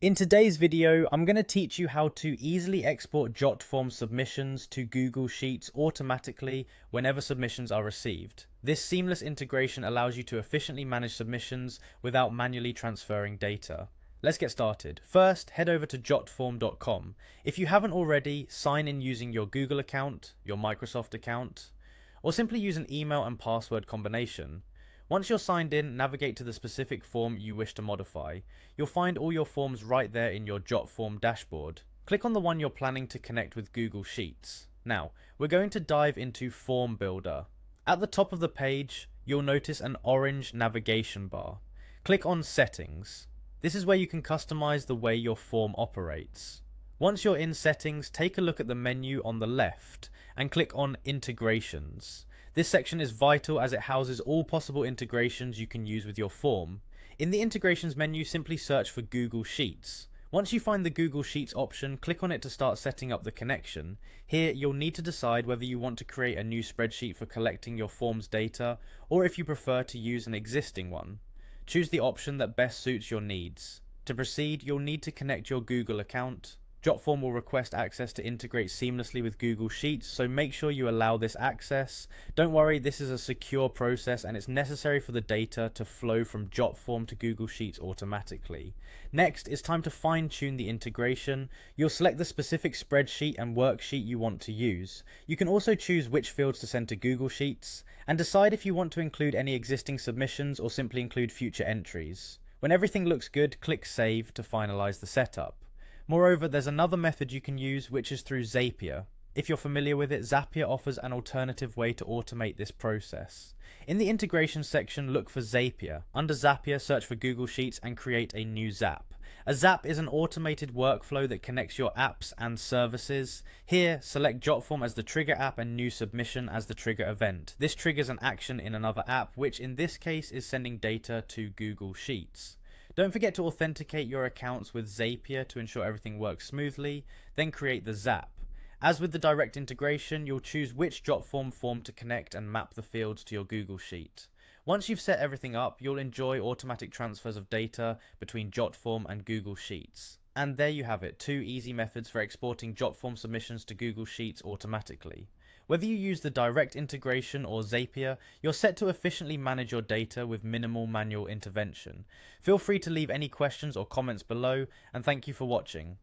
In today's video, I'm going to teach you how to easily export Jotform submissions to Google Sheets automatically whenever submissions are received. This seamless integration allows you to efficiently manage submissions without manually transferring data. Let's get started. First, head over to jotform.com. If you haven't already, sign in using your Google account, your Microsoft account, or simply use an email and password combination. Once you're signed in, navigate to the specific form you wish to modify. You'll find all your forms right there in your Jotform dashboard. Click on the one you're planning to connect with Google Sheets. Now, we're going to dive into Form Builder. At the top of the page, you'll notice an orange navigation bar. Click on Settings. This is where you can customize the way your form operates. Once you're in Settings, take a look at the menu on the left and click on Integrations. This section is vital as it houses all possible integrations you can use with your form. In the Integrations menu, simply search for Google Sheets. Once you find the Google Sheets option, click on it to start setting up the connection. Here, you'll need to decide whether you want to create a new spreadsheet for collecting your form's data, or if you prefer to use an existing one. Choose the option that best suits your needs. To proceed, you'll need to connect your Google account. Jotform will request access to integrate seamlessly with Google Sheets, so make sure you allow this access. Don't worry, this is a secure process and it's necessary for the data to flow from Jotform to Google Sheets automatically. Next, it's time to fine-tune the integration. You'll select the specific spreadsheet and worksheet you want to use. You can also choose which fields to send to Google Sheets, and decide if you want to include any existing submissions or simply include future entries. When everything looks good, click Save to finalize the setup. Moreover, there's another method you can use, which is through Zapier. If you're familiar with it, Zapier offers an alternative way to automate this process. In the integration section, look for Zapier. Under Zapier, search for Google Sheets and create a new Zap. A Zap is an automated workflow that connects your apps and services. Here, select Jotform as the trigger app and New Submission as the trigger event. This triggers an action in another app, which in this case is sending data to Google Sheets. Don't forget to authenticate your accounts with Zapier to ensure everything works smoothly, then create the Zap. As with the direct integration, you'll choose which Jotform form to connect and map the fields to your Google Sheet. Once you've set everything up, you'll enjoy automatic transfers of data between Jotform and Google Sheets. And there you have it, 2 easy methods for exporting Jotform submissions to Google Sheets automatically. Whether you use the direct integration or Zapier, you're set to efficiently manage your data with minimal manual intervention. Feel free to leave any questions or comments below, and thank you for watching.